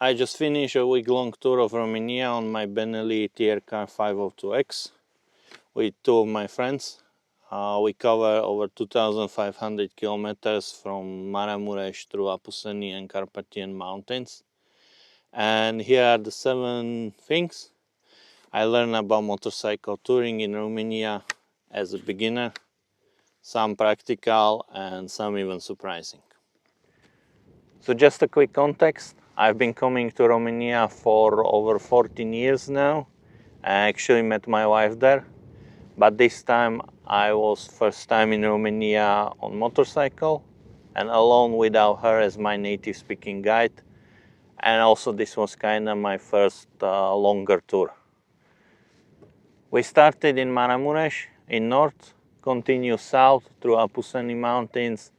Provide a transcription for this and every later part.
I just finished a week-long tour of Romania on my Benelli TRK 502X with two of my friends. We cover over 2,500 kilometers from Maramureș through Accommodation and Carpathian Mountains. And here are the 7 things I learned about motorcycle touring in Romania as a beginner. Some practical and some even surprising. So just a quick context. I've been coming to Romania for over 14 years now. I actually met my wife there. But this time I was first time in Romania on motorcycle and alone without her as my native speaking guide. And also this was kind of my first longer tour. We started in Maramureș in north, continue south through Accommodation Mountains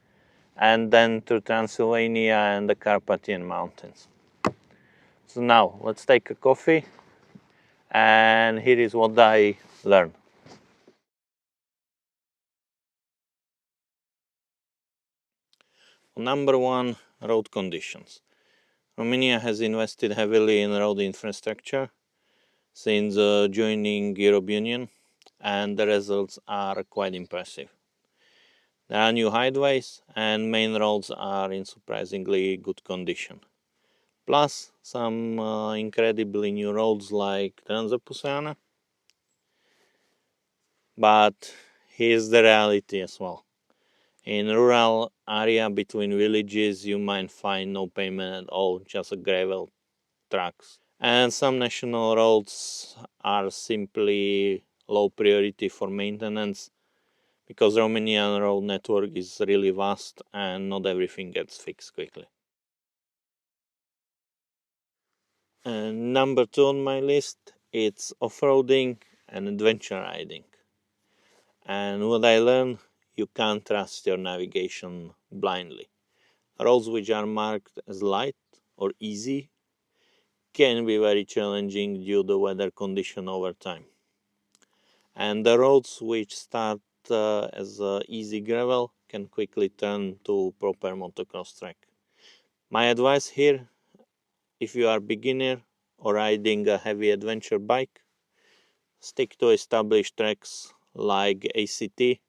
and then to Transylvania and the Carpathian Mountains. So now let's take a coffee and here is what I learned. Number 1, road conditions. Romania has invested heavily in road infrastructure since joining European Union, and the results are quite impressive. There are new highways and main roads are in surprisingly good condition. Plus some incredibly new roads like Transalpina. But here's the reality as well. In rural area between villages you might find no pavement at all, just gravel tracks. And some national roads are simply low priority for maintenance because Romanian road network is really vast and not everything gets fixed quickly. And number 2 on my list, it's off-roading and adventure riding. And what I learned, you can't trust your navigation blindly. Roads which are marked as light or easy can be very challenging due to weather condition over time. And the roads which start as easy gravel can quickly turn to proper motocross track. My advice here, if you are beginner or riding a heavy adventure bike, stick to established tracks like ACT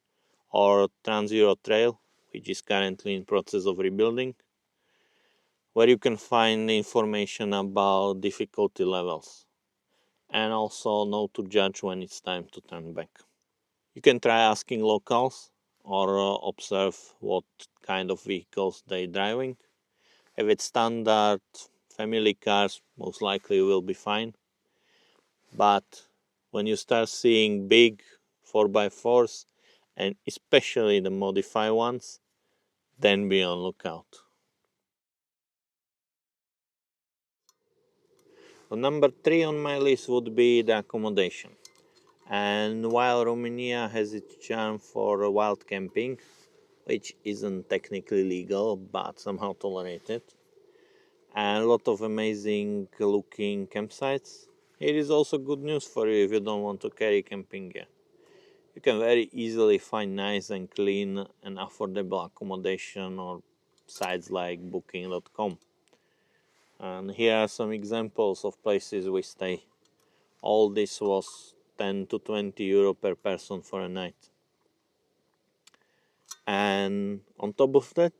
or Trans-Euro Trail, which is currently in process of rebuilding, where you can find information about difficulty levels and also know to judge when it's time to turn back. You can try asking locals or observe what kind of vehicles they're driving. If it's standard family cars, most likely will be fine. But when you start seeing big 4x4s and especially the modified ones, then be on lookout. Number 3 on my list would be the accommodation. And while Romania has its charm for wild camping, which isn't technically legal but somehow tolerated, and a lot of amazing looking campsites, it is also good news for you if you don't want to carry camping gear. You can very easily find nice and clean and affordable accommodation on sites like booking.com. And here are some examples of places we stay. All this was 10 to 20 euro per person for a night. And on top of that,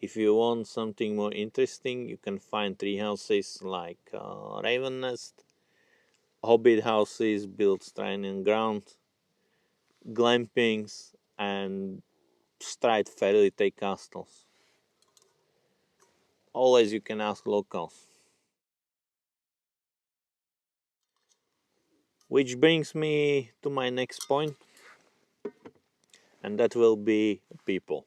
if you want something more interesting, you can find tree houses like Raven Nest, hobbit houses built straight ground, glampings, and straight fairy tale castles. Always you can ask locals. Which brings me to my next point, and that will be people.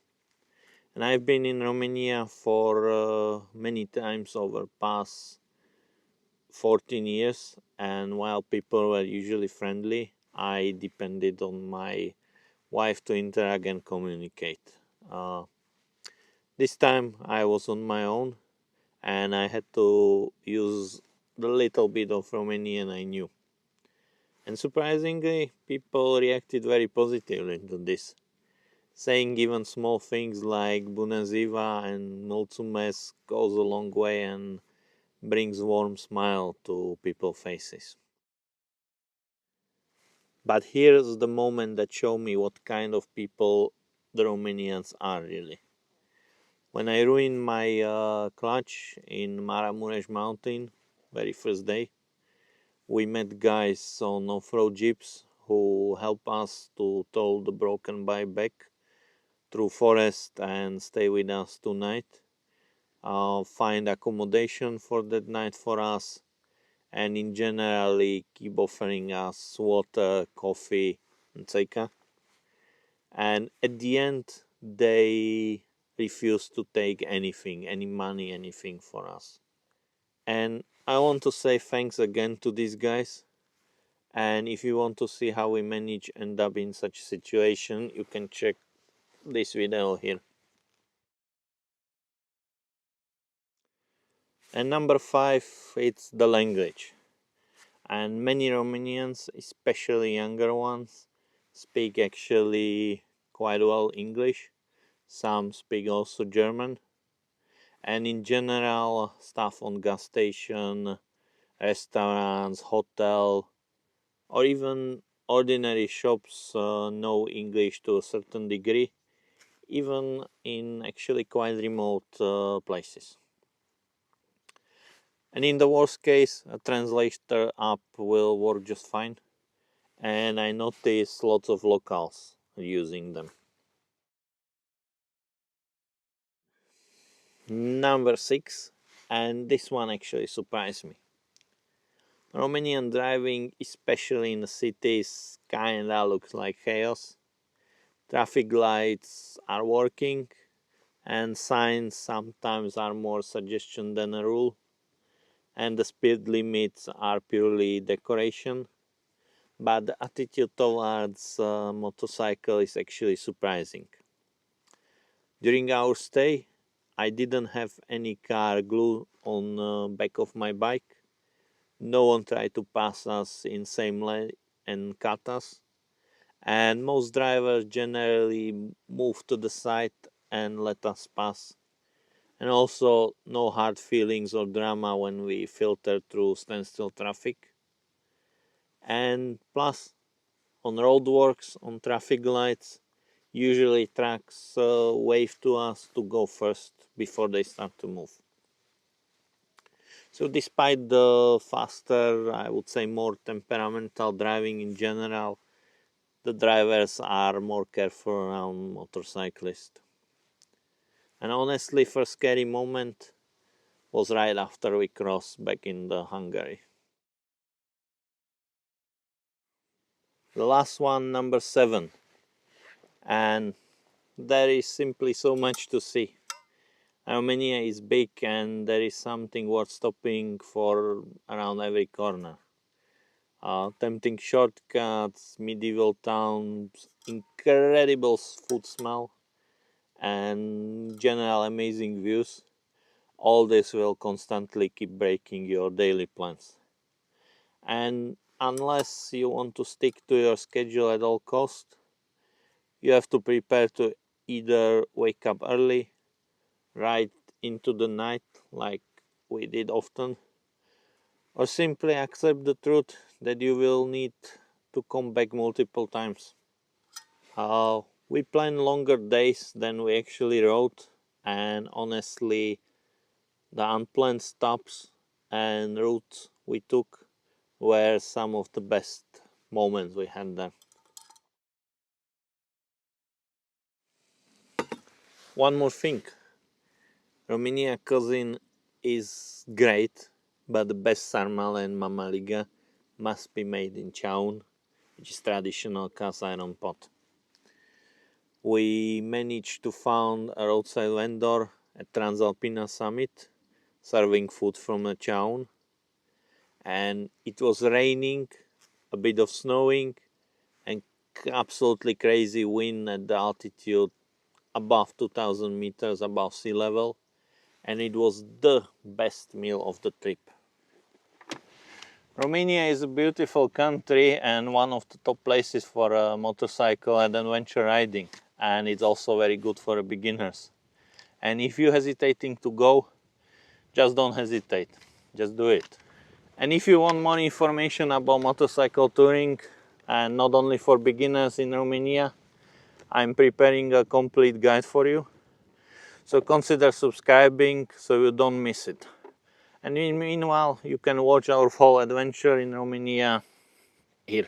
And I've been in Romania for many times over past 14 years, and while people were usually friendly, I depended on my wife to interact and communicate. This time I was on my own and I had to use the little bit of Romanian I knew. And surprisingly, people reacted very positively to this, saying even small things like Bună ziua and Mulțumesc goes a long way, and brings warm smile to people's faces. But here's the moment that show me what kind of people the Romanians are really. When I ruined my clutch in Maramureș mountain, very first day, we met guys on off-road jeeps who help us to tow the broken bike back through forest and stay with us tonight. Find accommodation for that night for us, and in generally keep offering us water, coffee, etc. And at the end, they refuse to take anything, any money, anything for us. And I want to say thanks again to these guys. And if you want to see how we manage end up in such a situation, you can check this video here. And number 5, it's the language. And many Romanians, especially younger ones, speak actually quite well English. Some speak also German. And in general, stuff on gas station, restaurants, hotel, or even ordinary shops know English to a certain degree, even in actually quite remote places. And in the worst case, a translator app will work just fine, and I notice lots of locals using them. Number 6, and this one actually surprised me. Romanian driving, especially in the cities, kinda looks like chaos. Traffic lights are working, and signs sometimes are more suggestion than a rule, and the speed limits are purely decoration. But the attitude towards motorcycle is actually surprising. During our stay, I didn't have any car glue on the back of my bike. No one tried to pass us in same lane and cut us. And most drivers generally move to the side and let us pass. And also no hard feelings or drama when we filter through standstill traffic. And plus, on roadworks, on traffic lights, usually trucks wave to us to go first before they start to move. So despite the faster, I would say more temperamental driving in general, the drivers are more careful around motorcyclists. And honestly, first scary moment was right after we crossed back in the Hungary. The last one, number 7. And there is simply so much to see. Romania is big and there is something worth stopping for around every corner. Tempting shortcuts, medieval towns, incredible food smell, and general amazing views. All this will constantly keep breaking your daily plans. And unless you want to stick to your schedule at all costs, you have to prepare to either wake up early, right into the night like we did often, or simply accept the truth that you will need to come back multiple times. We planned longer days than we actually rode, and honestly, the unplanned stops and routes we took were some of the best moments we had there. One more thing, Romania cuisine is great, but the best sarmale and mamaliga must be made in chaun, which is traditional cast iron pot. We managed to find a roadside vendor at Transalpina summit serving food from a chaun, and it was raining, a bit of snowing, and absolutely crazy wind at the altitude above 2000 meters above sea level, and it was the best meal of the trip. Romania is a beautiful country and one of the top places for motorcycle and adventure riding, and it's also very good for beginners. And if you're hesitating to go, just don't hesitate. just do it. And if you want more information about motorcycle touring, and not only for beginners in Romania, I'm preparing a complete guide for you. So consider subscribing so you don't miss it. And meanwhile, you can watch our whole adventure in Romania here.